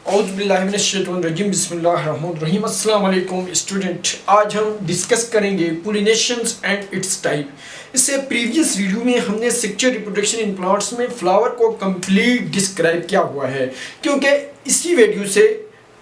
औज़ुबिल्लाहिमिनश्शैतानिर्रजीम बिस्मिल्लाहिर्रहमानिर्रहीम। अस्सलाम वालेकुम स्टूडेंट। आज हम डिस्कस करेंगे पोलिनेशंस एंड इट्स टाइप। इससे प्रीवियस वीडियो में हमने सेक्सुअल रिप्रोडक्शन इन प्लांट्स में फ्लावर को कंप्लीट डिस्क्राइब किया हुआ है, क्योंकि इसी वीडियो से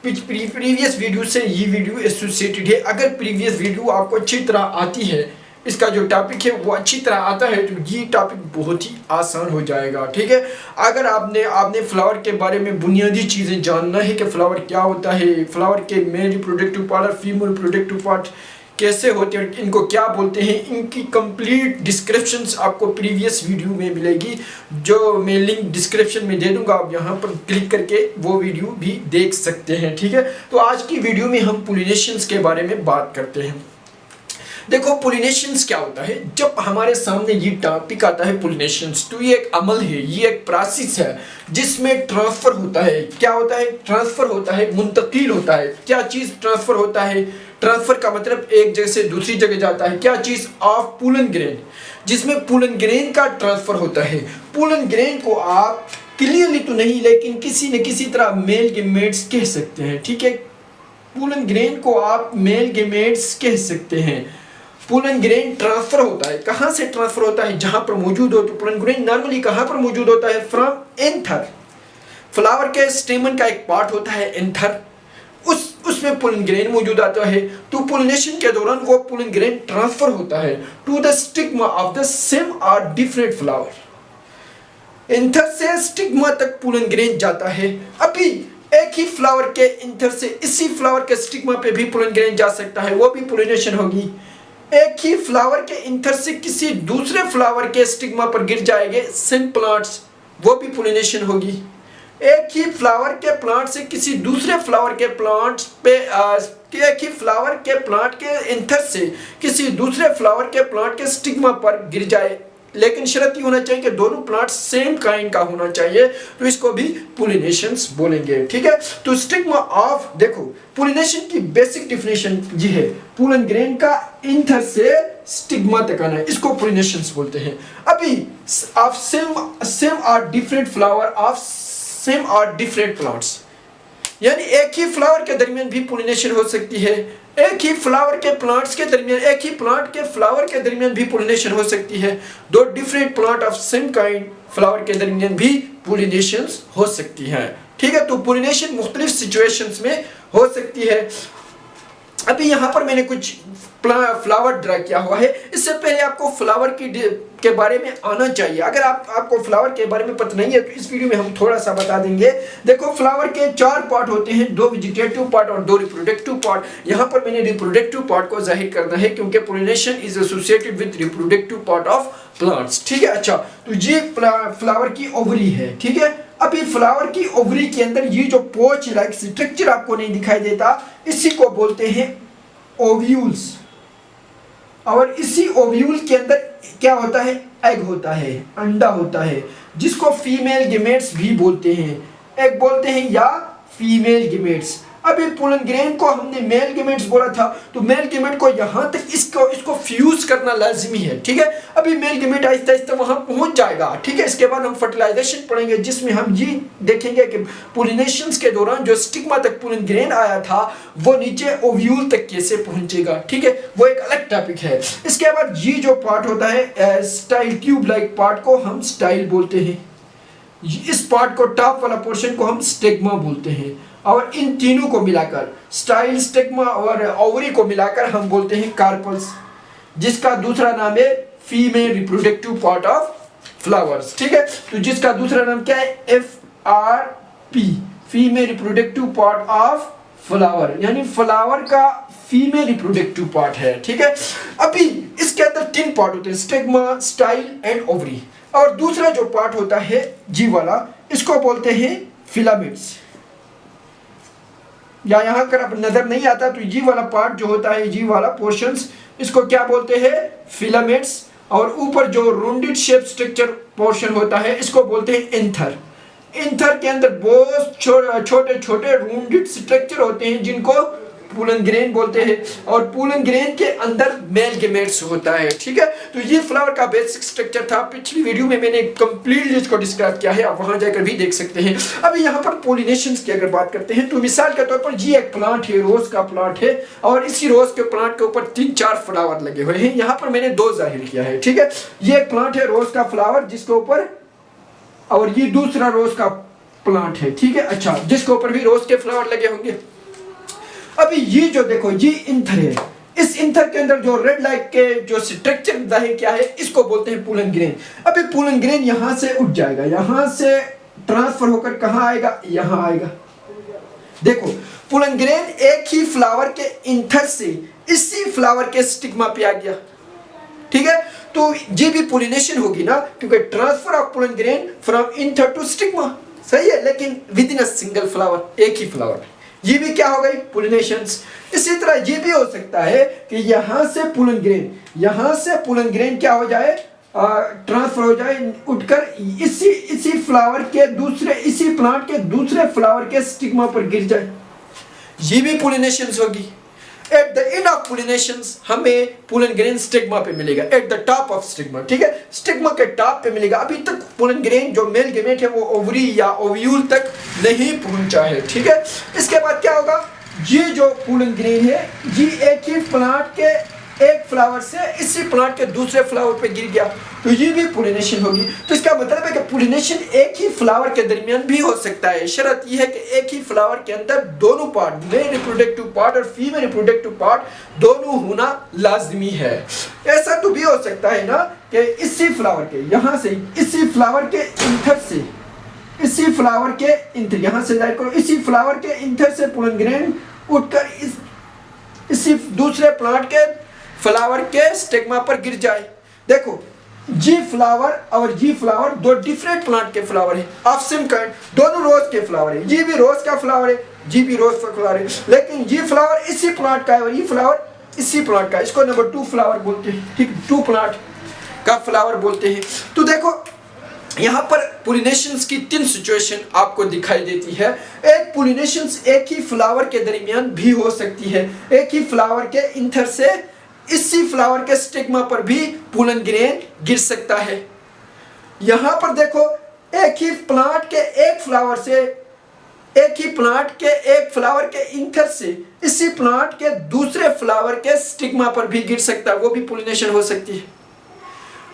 प्रीवियस वीडियो से ये वीडियो एसोसिएटेड है। अगर प्रीवियस वीडियो आपको अच्छी तरह आती है, इसका जो टॉपिक है वो अच्छी तरह आता है, तो ये टॉपिक बहुत ही आसान हो जाएगा। ठीक है, अगर आपने फ्लावर के बारे में बुनियादी चीज़ें जानना है कि फ्लावर क्या होता है, फ्लावर के मेल रिप्रोडक्टिव पार्ट और फीमेल रिप्रोडक्टिव पार्ट कैसे होते हैं, इनको क्या बोलते हैं, इनकी कंप्लीट डिस्क्रिप्शंस आपको प्रीवियस वीडियो में मिलेगी, जो मैं लिंक डिस्क्रिप्शन में दे दूंगा। आप यहाँ पर क्लिक करके वो वीडियो भी देख सकते हैं। ठीक है, तो आज की वीडियो में हम पोलिनेशंस के बारे में बात करते हैं। देखो, पोलिनेशंस क्या होता है। जब हमारे सामने ये टॉपिक आता है पोलिनेशंस, तो ये एक अमल है, ये एक प्रोसेस है जिसमें ट्रांसफर होता है। क्या होता है? ट्रांसफर होता है, मुंतकिल होता है। क्या चीज़ ट्रांसफर होता है? ट्रांसफर का मतलब एक जगह से दूसरी जगह जाता है। क्या चीज़? ऑफ पोलन ग्रेन, जिसमें पोलन ग्रेन का ट्रांसफर होता है। पोलन ग्रेन को आप क्लियरली तो नहीं, लेकिन किसी न किसी तरह मेल गेमेट्स कह सकते हैं। ठीक है, पोलन ग्रेन को आप मेल गेमेट्स कह सकते हैं। पोलन ग्रेन ट्रांसफर होता है। कहाँ से ट्रांसफर होता है? जहां पर मौजूद हो। तो पोलन ग्रेन नॉर्मली कहां पर मौजूद होता है? From anther. फ्लावर के स्टेमन का एक पार्ट होता है एंथर, उसमें पोलन ग्रेन मौजूद आता है। तो पोलिनेशन के दौरान वो पोलन ग्रेन ट्रांसफर होता है to the stigma of the same और डिफरेंट फ्लावर। एंथर से स्टिग्मा तक पोलन ग्रेन जाता है। अभी एक ही फ्लावर के एंथर से इसी फ्लावर के स्टिग्मा पे भी पोलन ग्रेन जा सकता है, वो भी पोलिनेशन होगी। एक ही फ्लावर के एंथर से किसी दूसरे फ्लावर के स्टिग्मा पर गिर जाएंगे सेम प्लांट्स, वो भी पोलिनेशन होगी। एक ही फ्लावर के प्लांट से किसी दूसरे फ्लावर के प्लांट्स पे एक ही फ्लावर के प्लांट के एंथर से किसी दूसरे फ्लावर के प्लांट के स्टिग्मा पर गिर जाए, लेकिन शर्त ये होना चाहिए कि दोनों प्लांट सेम काइंड का होना चाहिए, तो इसको भी पोलिनेशंस बोलेंगे। ठीक है, तो स्टिग्मा ऑफ, देखो पोलिनेशन की बेसिक डेफिनेशन ये है, पोलन ग्रेन का एंथर से स्टिग्मा तक आना, इसको पोलिनेशंस बोलते हैं। अभी ऑफ सेम और डिफरेंट फ्लावर ऑफ सेम और डिफरेंट प्लांट्स, यानी एक ही फ्लावर के दरमियान भी पोलिनेशन हो सकती है। एक ही फ्लावर के प्लांट्स के दरमियान, एक ही प्लांट के फ्लावर के दरमियान भी पोलिनेशन हो सकती है। दो different plant of same kind flower के दरमियान भी पोलिनेशन हो सकती है। ठीक है, तो पोलिनेशन मुख्तलिफ सिचुएशंस में हो सकती है। अभी यहाँ पर मैंने कुछ फ्लावर ड्रा किया हुआ है। इससे पहले आपको फ्लावर के बारे में आना चाहिए। अगर आपको फ्लावर के बारे में पता नहीं है, तो इस वीडियो में हम थोड़ा सा बता देंगे। देखो, फ्लावर के 4 पार्ट होते हैं, 2 वेजिटेटिव पार्ट और 2 रिप्रोडक्टिव पार्ट। यहाँ पर मैंने रिप्रोडक्टिव पार्ट को जाहिर करना है, क्योंकि pollination is associated with reproductive part of plants. ठीक है, अच्छा, तो ये फ्लावर की ओवरी है। ठीक है, अभी फ्लावर की ओवरी के अंदर ये जो पोच लाइक स्ट्रक्चर आपको नहीं दिखाई देता, इसी को बोलते हैं ओव्यूल्स। और इसी ओव्यूल के अंदर क्या होता है? एग होता है, अंडा होता है, जिसको फीमेल गेमेट्स भी बोलते हैं। एग बोलते हैं या फीमेल गेमेट्स। अभी पोलन ग्रेन को हमने मेल गेमेट्स बोला था, तो मेल गेमेट को यहाँ तक इसको फ्यूज करना लाजमी है। ठीक है, अभी मेल गेमेट आहिस्ता आहिस्ता वहाँ पहुँच जाएगा। ठीक है, इसके बाद हम फर्टिलाइजेशन पढ़ेंगे, जिसमें हम ये देखेंगे कि पोलिनेशंस के दौरान जो स्टिग्मा तक पोलन ग्रेन आया था, वो नीचे ओव्यूल तक कैसे पहुँचेगा। ठीक है, वो एक अलग टॉपिक है। इसके बाद ये जो पार्ट होता है स्टाइल ट्यूब लाइक पार्ट को हम स्टाइल बोलते हैं। इस पार्ट को, टॉप वाला पोर्शन को हम स्टिग्मा बोलते हैं। और इन तीनों को मिलाकर, स्टाइल, स्टिग्मा और ओवरी को मिलाकर हम बोलते हैं कार्पल्स, जिसका दूसरा नाम है female reproductive part of flowers. ठीक है, तो जिसका दूसरा नाम क्या है? FRP, female reproductive part of flower, यानी फ्लावर का फीमेल रिप्रोडक्टिव पार्ट है। ठीक है, अभी इसके अंदर 3 पार्ट होते हैं, स्टिग्मा, स्टाइल एंड ओवरी। और दूसरा जो पार्ट होता है जी वाला, इसको बोलते हैं फिलामेंट्स। या यहाँ कर अब नजर नहीं आता, तो ये वाला पार्ट जो होता है, ये वाला पोर्शंस, इसको क्या बोलते हैं? फिलामेंट्स। और ऊपर जो राउंडेड शेप स्ट्रक्चर पोर्शन होता है, इसको बोलते हैं एंथर। एंथर के अंदर बहुत छोटे छोटे राउंडेड स्ट्रक्चर होते हैं, जिनको पोलन ग्रेन बोलते हैं, और पोलन ग्रेन के अंदर मेल गेमेट्स होता है। ठीक है, तो ये फ्लावर का बेसिक स्ट्रक्चर था। पिछली वीडियो में मैंने कंप्लीटली इसको डिस्क्राइब किया है, आप वहां जाकर भी देख सकते हैं। अभी यहाँ पर पोलिनेशन की अगर बात करते हैं तो मिसाल के तौर पर ये एक प्लांट है, रोज का प्लांट है, और इसी रोज के प्लांट के ऊपर 3-4 फ्लावर लगे हुए हैं। यहाँ पर मैंने 2 जाहिर किया है। ठीक है, ये एक प्लांट है रोज का फ्लावर जिसके ऊपर, और ये दूसरा रोज का प्लांट है। ठीक है, अच्छा, जिसके ऊपर भी रोज के फ्लावर लगे होंगे। अभी ये जो देखो ये इंथर है, इस इंथर के अंदर जो रेड लाइट के जो स्ट्रक्चर जाहिर क्या है, इसको बोलते हैं पोलन ग्रेन। अभी पोलन ग्रेन यहां से उठ जाएगा, यहां से ट्रांसफर होकर कहां आएगा, यहां आएगा। देखो पोलन ग्रेन एक ही फ्लावर के इंथर से इसी फ्लावर के स्टिग्मा पे आ गया। ठीक है, तो ये भी पोलिनेशन होगी ना, क्योंकि transfer of pollen grain from anther to stigma, सही है, लेकिन with in a single flower, एक ही फ्लावर, ये भी क्या हो गई, पोलिनेशंस। इसी तरह ये भी हो सकता है कि यहां से पोलन ग्रेन क्या हो जाए, ट्रांसफर हो जाए उठकर इसी फ्लावर के दूसरे, इसी प्लांट के दूसरे फ्लावर के स्टिग्मा पर गिर जाए, ये भी पोलिनेशंस होगी। एट द एंड ऑफ पोलिनेशंस हमें पोलन ग्रेन स्टिग्मा पे मिलेगा, at the top of stigma. ठीक है, स्टिग्मा के टॉप पे मिलेगा। अभी तक पोलन ग्रेन जो मेल गेमेट है वो ओवरी या ओव्यूल तक नहीं पहुंचा है। ठीक है, इसके बाद क्या होगा, ये जो पोलन ग्रेन है ये एक ही प्लांट के एक फ्लावर से इसी प्लांट के दूसरे फ्लावर पे गिर गया, तो ये भी पोलिनेशन होगी। तो इसका मतलब है कि पोलिनेशन एक ही फ्लावर के दरमियान भी हो सकता है। शर्त यह है कि एक ही फ्लावर के अंदर दोनों पार्ट, मेल रिप्रोडक्टिव पार्ट और फीमेल रिप्रोडक्टिव पार्ट दोनों होना लाजमी है। ऐसा तो भी हो सकता है ना कि इसी फ्लावर के यहां से, इसी फ्लावर के इंथर से, इसी फ्लावर के इंथर, यहां से जाकर करो, इसी फ्लावर के इंथर से पोलन ग्रेन उठकर इसी दूसरे प्लांट के फ्लावर के स्टिग्मा पर गिर जाए। देखो जी फ्लावर और जी फ्लावर दो डिफरेंट प्लांट के फ्लावर है, ऑफ सेम काइंड, दोनों रोज के फ्लावर है। जी भी रोज का फ्लावर है, जी भी रोज का फ्लावर है, लेकिन जी फ्लावर इसी प्लांट का है और ये फ्लावर इसी प्लांट का है। इसको नंबर 2 फ्लावर बोलते हैं। ठीक, 2 प्लांट का फ्लावर बोलते हैं। तो देखो यहाँ पर पोलिनेशंस की 3 सिचुएशन आपको दिखाई देती है। एक पोलिनेशंस एक ही फ्लावर के दरमियान भी हो सकती है, एक ही फ्लावर के इंथर से इसी फ्लावर के स्टिग्मा पर भी पोलन ग्रेन गिर सकता है। यहां पर देखो एक ही प्लांट के एक फ्लावर से, एक ही प्लांट के एक फ्लावर के इंथर से इसी प्लांट के दूसरे फ्लावर के स्टिग्मा पर भी गिर सकता है, वो भी पोलिनेशन हो सकती है।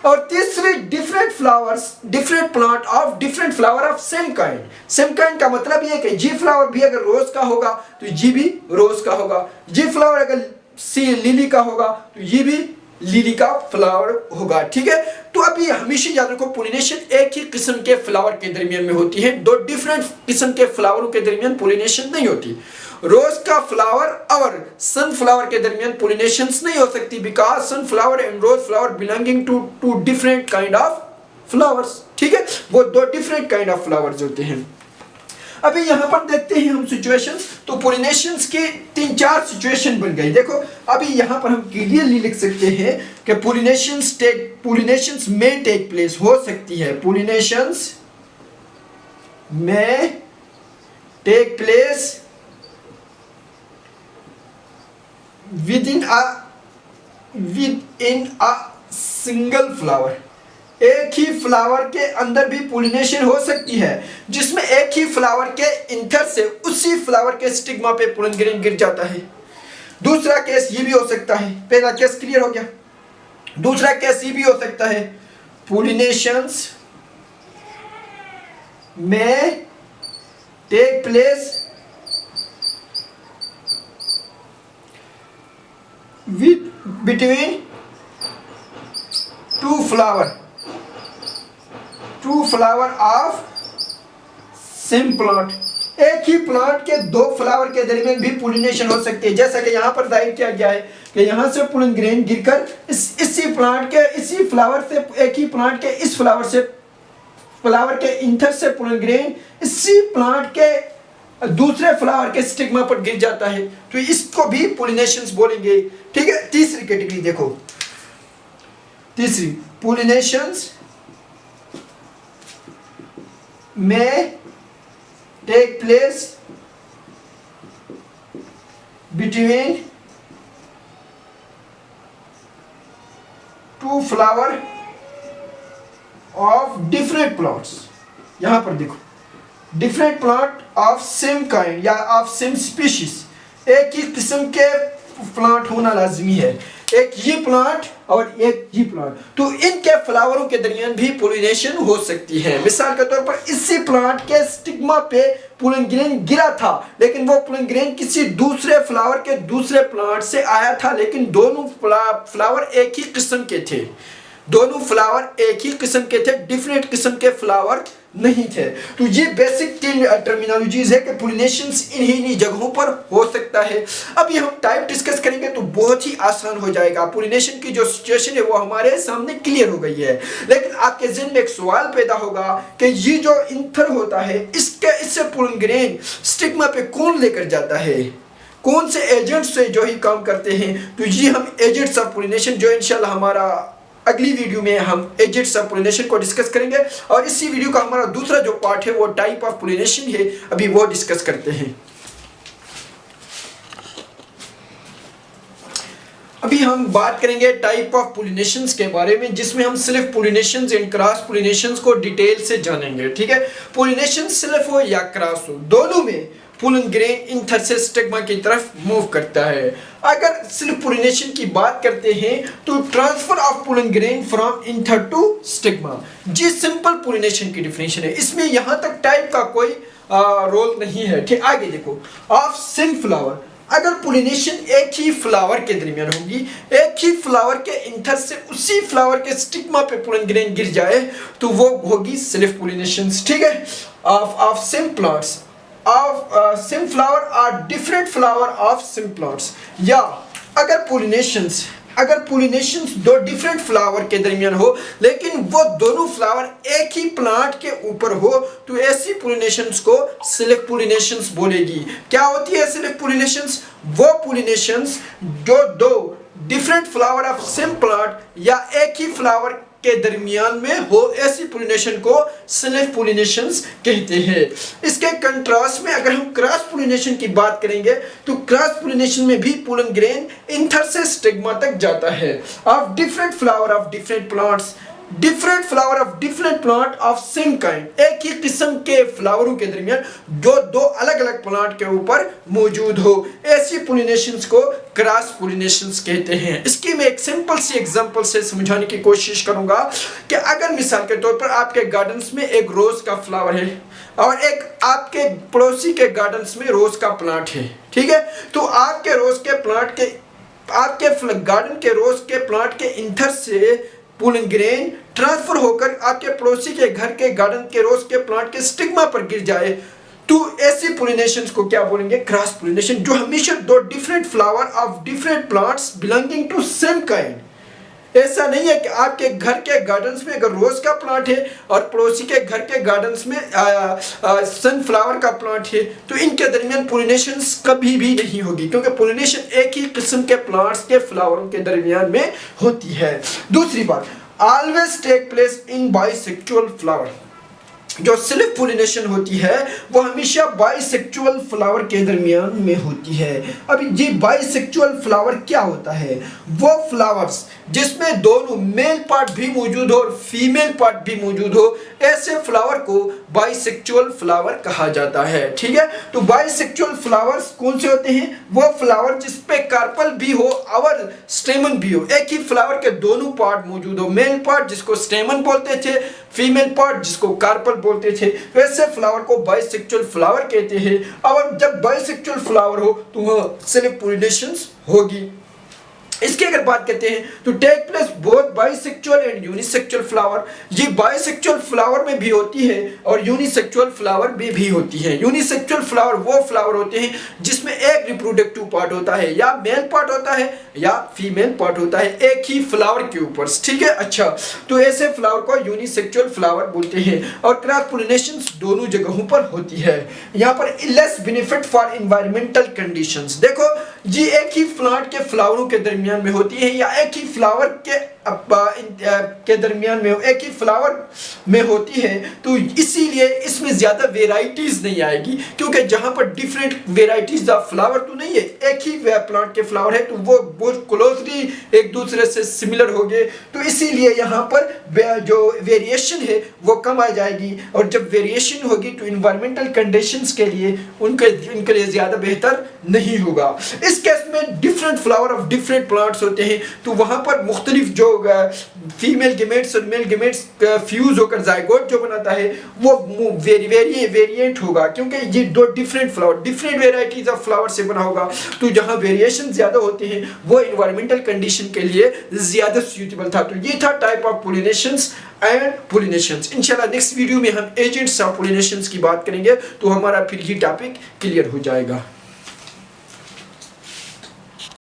और तीसरी, different flowers, different plant of different flower of same kind. Same kind का मतलब ये है कि जी फ्लावर भी अगर रोज का होगा तो जी भी रोज का होगा, जी फ्लावर अगर सी लिली का होगा तो ये भी लिली का फ्लावर होगा। ठीक है, तो अभी हमेशा याद रखो पोलिनेशन एक ही किस्म के फ्लावर के दरमियान में होती है, 2 डिफरेंट किस्म के फ्लावरों के दरमियान पोलिनेशन नहीं होती। रोज का फ्लावर और सनफ्लावर के दरमियान पोलिनेशंस नहीं हो सकती, because sunflower and rose flower belonging to different kind of flowers. ठीक है, वो 2 डिफरेंट काइंड ऑफ फ्लावर्स होते हैं। अभी यहाँ पर देखते हैं हम सिचुएशंस, तो पोलिनेशंस के 3-4 सिचुएशन बन गई। देखो अभी यहाँ पर हम क्लियरली लिख सकते हैं कि पोलिनेशंस में टेक प्लेस, हो सकती है, पोलिनेशंस में take place with in a single flower. एक ही फ्लावर के अंदर भी पोलिनेशन हो सकती है, जिसमें एक ही फ्लावर के इंथर से उसी फ्लावर के स्टिग्मा पे पोलन ग्रेन गिर जाता है। दूसरा केस ये भी हो सकता है, पहला केस क्लियर हो गया। दूसरा केस ये भी हो सकता है, पोलिनेशंस में take place with between two flower of same plant. एक ही प्लांट के 2 फ्लावर के दरमियान भी पोलिनेशन हो सकती है, जैसा कि यहाँ पर जाहिर किया गया है कि यहाँ से पोलन ग्रेन गिरकर इसी प्लांट के, इसी फ्लावर से, एक ही प्लांट के इस फ्लावर से, फ्लावर के इंथर से पोलन ग्रेन इसी प्लांट के दूसरे फ्लावर के स्टिग्मा पर गिर जाता है, तो इसको भी पोलिनेशंस बोलेंगे। ठीक है, तीसरी कैटेगरी देखो, तीसरी, पोलिनेशंस में take place between two flower of different plants. यहां पर देखो, different plant of same kind या ऑफ सेम स्पीशीज, एक ही किस्म के प्लांट होना लाजमी है, एक ये प्लांट और एक ये प्लांट, तो इनके फ्लावरों के दरमियान भी पोलिनेशन हो सकती है। मिसाल के तौर पर इसी प्लांट के स्टिग्मा पे पोलन ग्रेन गिरा था, लेकिन वो पोलन ग्रेन किसी दूसरे फ्लावर के दूसरे प्लांट से आया था, लेकिन दोनों फ्लावर एक ही किस्म के थे, दोनों फ्लावर एक ही किस्म के थे, डिफरेंट किस्म के फ्लावर नहीं थे। तो ये बेसिक टर्मिनोलॉजीज है कि पोलिनेशंस इन्हीं जगहों पर हो सकता है। अभी हम टाइप डिस्कस करेंगे तो बहुत ही आसान हो जाएगा, पोलिनेशन की जो सिचुएशन है वो हमारे सामने क्लियर हो गई है। लेकिन आपके ज़हन में एक सवाल पैदा होगा कि ये जो इंथर होता है इससे पोलन ग्रेन स्टिग्मा पे कौन लेकर जाता है, कौन से एजेंट्स से जो ही काम करते हैं। तो ये हम एजेंट्स ऑफ पोलिनेशन, जो इंशाल्लाह हमारा अगली वीडियो में हम एजेंट्स ऑफ पोलिनेशन को डिस्कस करेंगे, और इसी वीडियो का हमारा दूसरा जो पार्ट है वो टाइप ऑफ पोलिनेशन है, अभी वो डिस्कस करते हैं। अभी हम बात करेंगे टाइप ऑफ पोलिनेशंस के बारे में, जिसमें हम सिर्फ पोलिनेशंस एंड क्रॉस पोलिनेशंस को डिटेल से जानेंगे। ठीक है, पोलिनेशन सिर्फ हो या क्रॉस हो, दोनों में पोलन ग्रेन इंथर से स्टिग्मा की तरफ मूव करता है। अगर सिर्फ पोलिनेशन की बात करते हैं तो transfer of pollen grain from anther to stigma, जी सिंपल पोलिनेशन की डिफिनेशन है, इसमें यहां तक टाइप का कोई रोल नहीं है। ठीक, आगे देखो, ऑफ सेम फ्लावर, अगर पोलिनेशन एक ही फ्लावर के दरमियान होगी, एक ही फ्लावर के इंथर से उसी फ्लावर के स्टिग्मा पे पोलन ग्रेन गिर जाए तो वो होगी सेल्फ पोलिनेशन। ठीक है, of same plants of same flower or different flower of same plants, या अगर पोलिनेशंस दो डिफरेंट फ्लावर के दरमियान हो लेकिन वो दोनों फ्लावर एक ही प्लांट के ऊपर हो तो ऐसी पोलिनेशंस को सेलेक्ट पोलिनेशंस बोलेगी। क्या होती है सेलेक्ट पोलिनेशंस? वो पोलिनेशंस जो दो different flower of same plant या एक ही फ्लावर के दरमियान में हो, ऐसी पोलिनेशन को सेल्फ पोलिनेशंस कहते हैं। इसके कंट्रास्ट में अगर हम क्रॉस पोलिनेशन की बात करेंगे तो क्रॉस पोलिनेशन में भी पोलन ग्रेन इंथर से स्टिग्मा तक जाता है। Of different flower of different plants, different flower of different plant of same kind, एक ही किस्म के फ्लावरों के दरमियान जो दो अलग अलग प्लांट के ऊपर मौजूद हो, ऐसी पोलिनेशंस को क्रॉस पोलिनेशंस कहते हैं। इसकी मैं एक सिंपल सी एग्जांपल से समझाने की कोशिश करूंगा कि अगर मिसाल के तौर पर आपके गार्डन्स में एक रोज का फ्लावर है और एक आपके पड़ोसी के गार्डन्स में रोज का प्लांट है, ठीक है, तो आपके रोज के प्लांट के आपके गार्डन के रोज के प्लांट के इंथर से पोलन ग्रेन ट्रांसफर होकर आपके पड़ोसी के घर के गार्डन के रोज के प्लांट के स्टिग्मा पर गिर जाए तो ऐसी पोलिनेशंस को क्या बोलेंगे? क्रॉस पोलिनेशन, जो हमेशा दो different flower of different plants belonging to same kind. ऐसा नहीं है कि आपके घर के गार्डन्स में अगर रोज का प्लांट है और पड़ोसी के घर के गार्डन्स में सनफ्लावर का प्लांट है तो इनके दरमियान पोलिनेशंस कभी भी नहीं होगी, क्योंकि पोलिनेशन एक ही किस्म के प्लांट्स के फ्लावरों के दरमियान में होती है। दूसरी बात, always take place in bisexual flower, जो सेल्फ पोलिनेशन होती है वो हमेशा बाइसेक्सुअल फ्लावर के दरमियान में होती है। अभी ये बाइसेक्सुअल फ्लावर क्या होता है? वो फ्लावर्स जिसमें दोनों मेल पार्ट भी मौजूद हो और फीमेल पार्ट भी मौजूद हो, ऐसे फ्लावर को बाइसेक्सुअल फ्लावर कहा जाता है। ठीक है, तो बाइसेक्सुअल फ्लावर्स कौन से होते हैं? वो फ्लावर जिसपे कार्पल भी हो और स्टेमन भी हो, एक ही फ्लावर के दोनों पार्ट मौजूद हो, मेल पार्ट जिसको स्टेमन बोलते थे, फीमेल पार्ट जिसको कार्पल बोलते थे, वैसे फ्लावर को बाइसेक्सुअल फ्लावर कहते हैं। और जब बाइसेक्सुअल फ्लावर हो तो वह सेल्फ पोलिनेशंस होगी। इसकी अगर बात करते हैं तो take place both bisexual and unisexual flower, ये बाइसेक्सुअल फ्लावर में भी होती है और यूनिसेक्सुअल फ्लावर में भी होती है। यूनिसेक्सुअल फ्लावर वो फ्लावर होते हैं जिसमें एक रिप्रोडक्टिव पार्ट होता है, या मेल पार्ट होता है या फीमेल पार्ट होता है एक ही फ्लावर के ऊपर। ठीक है, अच्छा, तो ऐसे फ्लावर को यूनिसेक्सुअल फ्लावर बोलते हैं और क्रॉस पोलिनेशन दोनों जगहों पर होती है। यहाँ पर less benefit for environmental conditions, देखो ये एक ही प्लांट के फ्लावरों के दरमियान में होती है या एक ही फ्लावर के दरमियान में एक ही फ्लावर में होती है, तो इसीलिए इसमें ज़्यादा वेराइटीज़ नहीं आएगी, क्योंकि जहाँ पर डिफरेंट वेराइटीज़ ऑफ फ्लावर तो नहीं है, एक ही प्लांट के फ्लावर है तो वो बहुत क्लोजली एक दूसरे से सिमिलर हो गए, तो इसीलिए यहाँ पर जो वेरिएशन है वो कम आ जाएगी। और जब वेरिएशन होगी तो इन्वायरमेंटल कंडीशंस के लिए उनके लिए ज़्यादा बेहतर नहीं होगा। इस केस में different flower of different plants होते हैं, तो वहाँ पर मुख्तलिफ जो फीमेल गेमेट्स और मेल गेमेट्स फ्यूज होकर जायगोट जो बनाता है वो वेरिएंट होगा, क्योंकि ये दो different flower different varieties of flower से बना होगा। तो जहाँ वेरिएशन ज़्यादा होते हैं वो इन्वायरमेंटल कंडीशन के लिए ज़्यादा सूटेबल था। तो ये था टाइप ऑफ पोलिनेशंस एंड पोलिनेशंस। इंशाल्लाह नेक्स्ट वीडियो में हम एजेंट्स ऑफ पोलिनेशंस की बात करेंगे, तो हमारा फिर ये टॉपिक क्लियर हो जाएगा।